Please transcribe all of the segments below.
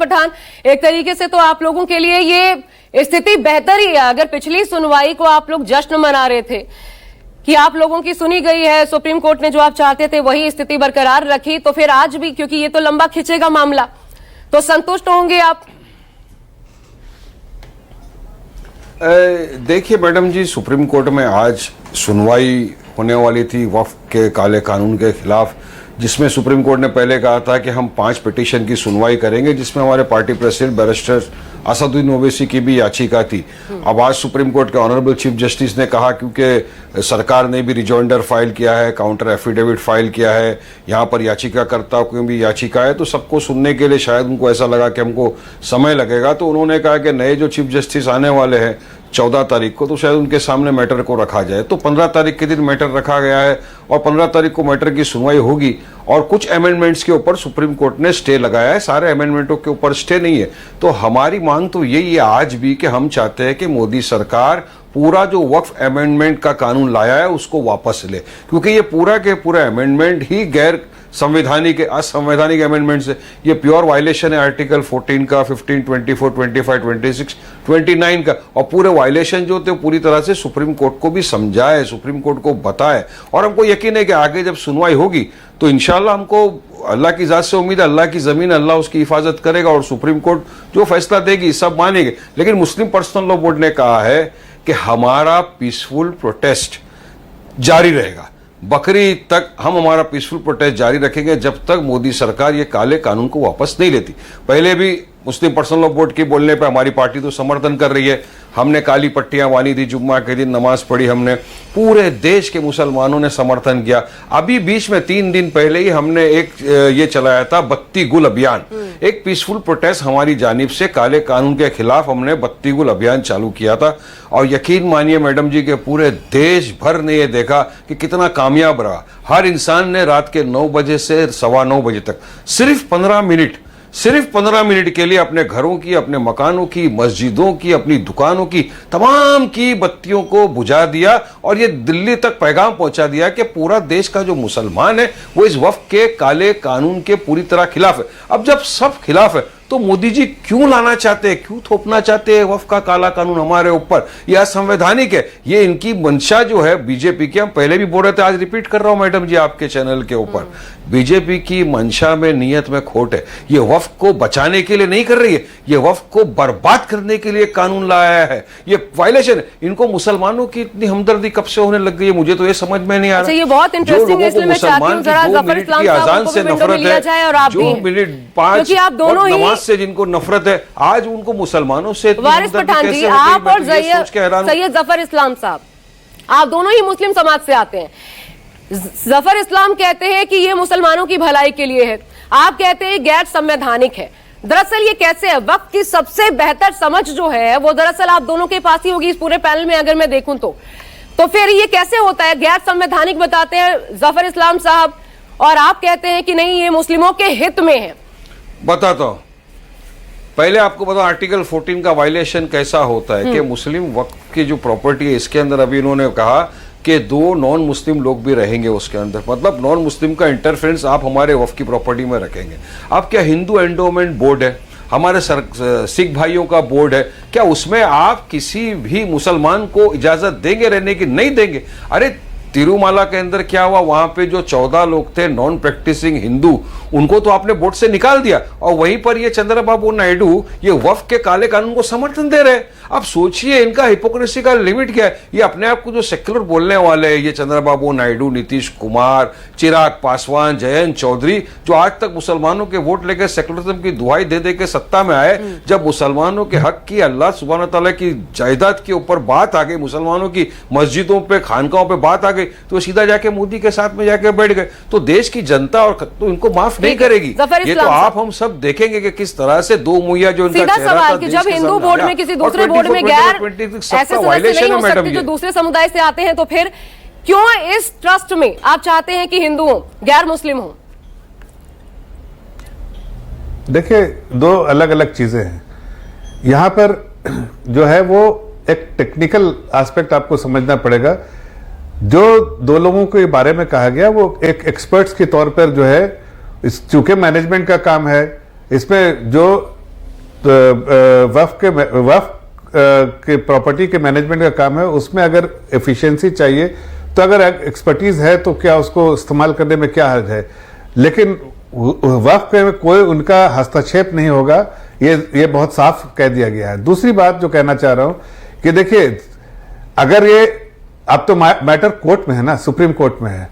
पठान, एक तरीके से तो आप लोगों के लिए ये स्थिति बेहतर ही है। अगर पिछली सुनवाई को आप लोग जश्न मना रहे थे कि आप लोगों की सुनी गई है, सुप्रीम कोर्ट ने जो आप चाहते थे वही स्थिति बरकरार रखी, तो फिर आज भी, क्योंकि ये तो लंबा खिंचेगा मामला, तो संतुष्ट होंगे आप? देखिए मैडम जी, सुप्रीम कोर्ट में आज सुनवाई होने वाली थी वक्फ के काले कानून के खिलाफ, जिसमें सुप्रीम कोर्ट ने पहले कहा था कि हम 5 पिटीशन की सुनवाई करेंगे, जिसमें हमारे party president barrister Asaduddin Owaisi की भी याचिका थी। अब आज सुप्रीम कोर्ट के ऑनरेबल चीफ जस्टिस ने कहा, क्योंकि सरकार ने भी रिजॉइंडर फाइल किया है, काउंटर एफिडेविट फाइल किया है, यहाँ पर याचिकाकर्ता की भी याचिका है, तो सबको सुनने के लिए शायद उनको ऐसा लगा कि हमको समय लगेगा, तो उन्होंने कहा कि नए जो चीफ जस्टिस आने वाले हैं 14 तारीख को, तो शायद उनके सामने मैटर को रखा जाए। तो 15 तारीख के दिन मैटर रखा गया है और 15 तारीख को मैटर की सुनवाई होगी। और कुछ अमेंडमेंट्स के ऊपर सुप्रीम कोर्ट ने स्टे लगाया है, सारे अमेंडमेंटों के ऊपर स्टे नहीं है। तो हमारी मांग तो यही है आज भी कि हम चाहते हैं कि मोदी सरकार पूरा जो वक्फ अमेंडमेंट का कानून लाया है उसको वापस ले, क्योंकि ये पूरा के पूरा अमेंडमेंट ही गैर संवैधानिक असंवैधानिक अमेंडमेंट्स है। ये प्योर वायलेशन है आर्टिकल 14 का, 15, 24, 25, 26, 29 का, और पूरे वायलेशन जो थे पूरी तरह से सुप्रीम कोर्ट को भी समझाए, सुप्रीम कोर्ट को बताए। और हमको यकीन है कि आगे जब सुनवाई होगी तो इंशाल्लाह हमको अल्लाह की जात से उम्मीद है, अल्लाह की जमीन, अल्लाह उसकी हिफाजत करेगा और सुप्रीम कोर्ट जो फैसला देगी सब मानेंगे। लेकिन मुस्लिम पर्सनल लॉ बोर्ड ने कहा है कि हमारा पीसफुल प्रोटेस्ट जारी रहेगा, बकरी ईद तक हम हमारा पीसफुल प्रोटेस्ट जारी रखेंगे जब तक मोदी सरकार ये काले कानून को वापस नहीं लेती। पहले भी मुस्लिम पर्सनल लॉ बोर्ड के बोलने पे हमारी पार्टी तो समर्थन कर रही है, हमने काली पट्टियां बांधी थी, जुम्मा के दिन नमाज पढ़ी, हमने पूरे देश के मुसलमानों ने समर्थन किया। अभी बीच में 3 दिन पहले ही हमने एक ये चलाया था बत्ती गुल अभियान, एक पीसफुल प्रोटेस्ट हमारी जानिब से काले कानून के खिलाफ हमने बत्ती गुल अभियान चालू किया था। और यकीन मानिए मैडम जी के पूरे देश भर ने ये देखा कि कितना कामयाब रहा। हर इंसान ने रात के 9 बजे से 9:15 बजे तक सिर्फ 15 मिनट के लिए अपने घरों की, अपने मकानों की, मस्जिदों की, अपनी दुकानों की, तमाम की बत्तियों को बुझा दिया और ये दिल्ली तक पैगाम पहुंचा दिया कि पूरा देश का जो मुसलमान है वो इस वक्फ के काले कानून के पूरी तरह खिलाफ है। अब जब सब खिलाफ है तो मोदी जी क्यों लाना चाहते हैं, क्यों थोपना चाहते हैं वक्फ का काला कानून हमारे ऊपर? यह असंवैधानिक है, ये इनकी मंशा जो है बीजेपी की। हम पहले भी बोल रहे थे, आज रिपीट कर रहा हूं मैडम जी आपके चैनल के ऊपर, बीजेपी की मंशा में, नियत में खोट है। ये वक्फ को बचाने के लिए नहीं कर रही है, ये वक्फ को बर्बाद करने के लिए कानून लाया है। ये वायलेशन है। इनको मुसलमानों की इतनी हमदर्दी कब से होने लग गई है, मुझे तो ये समझ में नहीं आ रहा। ये बहुत इंटरेस्टिंग है, इसलिए मैं चाहती हूं जरा जफर इस्लाम साहब को नफरत है, जो मिनट 5 आप दोनों ही से जिनको नफरत है, आज उनको मुसलमानों से वारिस पठान जी, आप और सैयद जफर इस्लाम साहब, आप दोनों ही मुस्लिम समाज से आते हैं। जफर इस्लाम कहते हैं कि ये मुसलमानों की भलाई के लिए है, आप कहते हैं गैर संवैधानिक है। दरअसल ये कैसे है? वक्त की सबसे बेहतर समझ जो है वो दरअसल आप दोनों के पास ही होगी इस पूरे पैनल में, अगर मैं देखूं तो फिर ये कैसे होता है? गैर संवैधानिक बताते हैं जफर इस्लाम साहब और आप कहते हैं कि नहीं, ये मुस्लिमों के हित में है। बताता हूं, पहले आपको बताओ आर्टिकल 14 का वायलेशन कैसा होता है कि मुस्लिम वक्फ की जो प्रॉपर्टी है इसके अंदर अभी इन्होंने कहा कि 2 नॉन मुस्लिम लोग भी रहेंगे उसके अंदर, मतलब नॉन मुस्लिम का इंटरफेरेंस आप हमारे वक्फ की प्रॉपर्टी में रखेंगे। अब क्या हिंदू एंडोमेंट बोर्ड है, हमारे सिख भाइयों का बोर्ड है, क्या उसमें आप किसी भी मुसलमान को इजाजत देंगे रहने की? नहीं देंगे। अरे तिरुमाला के अंदर क्या हुआ, वहां पे जो 14 लोग थे नॉन प्रैक्टिसिंग हिंदू, उनको तो आपने बोर्ड से निकाल दिया और वहीं पर ये चंद्रबाबू नायडू ये वक्फ के काले कानून को समर्थन दे रहे हैं। अब सोचिए इनका हिपोक्रेसी का लिमिट क्या है। ये अपने आप को जो सेक्युलर बोलने वाले हैं, ये चंद्रबाबू नायडू, नीतीश कुमार, चिराग पासवान, जयंत चौधरी, जो आज तक मुसलमानों के वोट लेकर सेक्युलरिज्म की दुहाई दे दे के सत्ता में आए, जब मुसलमानों के हक की, अल्लाह सुब्हान तआला की जायदाद के ऊपर बात आ गई, मुसलमानों की मस्जिदों पे, खानकाहों पे बात आ गई, तो सीधा जाके मोदी के साथ में जाके बैठ गए। तो देश की जनता और तो इनको माफ नहीं करेगी। ये तो आप हम सब देखेंगे कि किस तरह से 2 मुहैया जो इनका चेहरा था, कि जब हिंदू बोर्ड में किसी दूसरे बोर्ड में गैर ऐसे सदस्य नहीं हो सकते जो दूसरे समुदाय से आते हैं, तो फिर क्यों इस ट्रस्ट में आप चाहते हैं कि हिंदू हो, गैर मुस्लिम हो? देखिए, 2 अलग अलग चीजें हैं यहां पर। जो है वो एक टेक्निकल एस्पेक्ट आपको समझना पड़ेगा। जो 2 लोगों के बारे में कहा गया वो एक एक्सपर्ट्स के तौर पर जो है, चूंकि मैनेजमेंट का काम है, इसमें जो वक्फ के प्रॉपर्टी के मैनेजमेंट का काम है, उसमें अगर एफिशिएंसी चाहिए तो अगर एक्सपर्टीज है तो क्या उसको इस्तेमाल करने में क्या हर्ज है, लेकिन वक्फ में कोई उनका हस्तक्षेप नहीं होगा, ये बहुत साफ कह दिया गया है। दूसरी बात जो कहना चाह रहा हूं कि देखिए, अगर ये अब तो मैटर कोर्ट में है ना, सुप्रीम कोर्ट में है,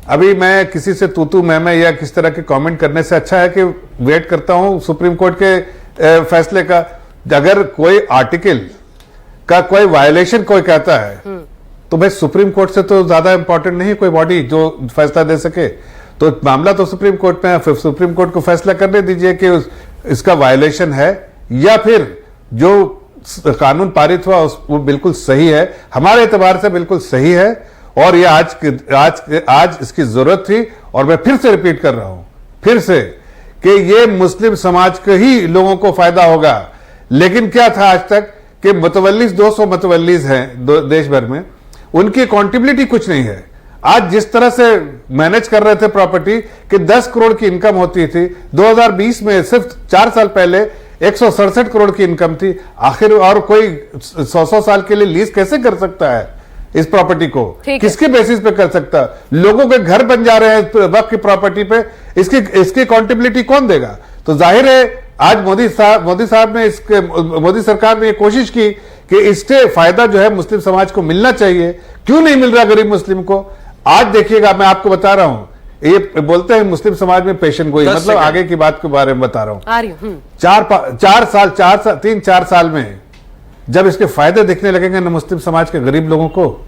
अभी मैं किसी से तू मैं या किस तरह के कमेंट करने से अच्छा है कि वेट करता हूं सुप्रीम कोर्ट के फैसले का। अगर कोई आर्टिकल का कोई वायलेशन कोई कहता है तो भाई सुप्रीम कोर्ट से तो ज्यादा इंपॉर्टेंट नहीं कोई बॉडी जो फैसला दे सके, तो मामला तो सुप्रीम कोर्ट में है, फिर सुप्रीम कोर्ट को फैसला करने दीजिए कि इसका वायलेशन है या फिर जो कानून पारित हुआ वो बिल्कुल सही है, हमारे एतबार से बिल्कुल सही है, और ये आज इसकी जरूरत थी। और मैं फिर से रिपीट कर रहा हूं फिर से कि ये मुस्लिम समाज के ही लोगों को फायदा होगा। लेकिन क्या था आज तक कि मुतवल्लिस 200 मुतवल्लिस हैं देश भर में, उनकी अकाउंटेबिलिटी कुछ नहीं है। आज जिस तरह से मैनेज कर रहे थे प्रॉपर्टी कि 10 करोड़ की इनकम होती थी, 2020 में सिर्फ 4 साल पहले 167 करोड़ की इनकम थी। आखिर और कोई 100 साल के लिए लीज कैसे कर सकता है इस प्रॉपर्टी को, किसके बेसिस पे कर सकता है? लोगों के घर बन जा रहे हैं वक्त की प्रॉपर्टी पे, इसकी अकाउंटेबिलिटी कौन देगा? तो जाहिर है आज मोदी सरकार ने ये कोशिश की कि इससे फायदा जो है मुस्लिम समाज को मिलना चाहिए। क्यों नहीं मिल रहा गरीब मुस्लिम को? आज देखिएगा, मैं आपको बता रहा हूं, ये बोलते हैं मुस्लिम समाज में पेशन गोई, मतलब आगे की बात के बारे में बता रहा हूं। 3-4 साल में जब इसके फायदे दिखने लगेंगे ना मुस्लिम समाज के गरीब लोगों को,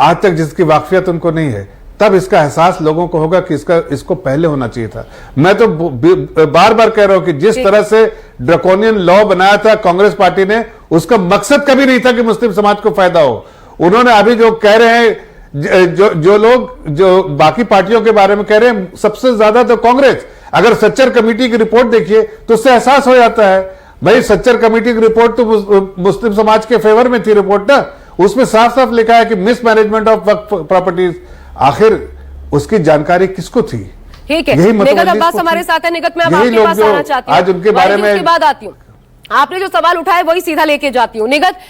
आज तक जिसकी वाकफियत उनको नहीं है, तब इसका एहसास लोगों को होगा कि इसको पहले होना चाहिए था। मैं तो बार बार कह रहा हूं कि जिस तरह से ड्रैकोनियन लॉ बनाया था कांग्रेस पार्टी ने, उसका मकसद कभी नहीं था कि मुस्लिम समाज को फायदा हो। उन्होंने अभी जो कह रहे हैं, जो लोग जो बाकी पार्टियों के बारे में कह रहे हैं, सबसे ज्यादा तो कांग्रेस, अगर सच्चर कमेटी की रिपोर्ट देखिए तो उससे एहसास हो जाता है। भाई सच्चर कमेटी की रिपोर्ट तो मुस्लिम समाज के फेवर में थी रिपोर्ट ना, उसमें साफ साफ लिखा है कि मिसमैनेजमेंट ऑफ वक्फ प्रॉपर्टीज। आखिर उसकी जानकारी किसको थी? ठीक है, निगत अब्बास हमारे साथ है। निगत, मैं अब आपके पास आना चाहती हूँ, आज उनके बारे में उसके बाद आती हूँ। आपने जो सवाल उठाया वही सीधा लेके जाती हूँ। निगत,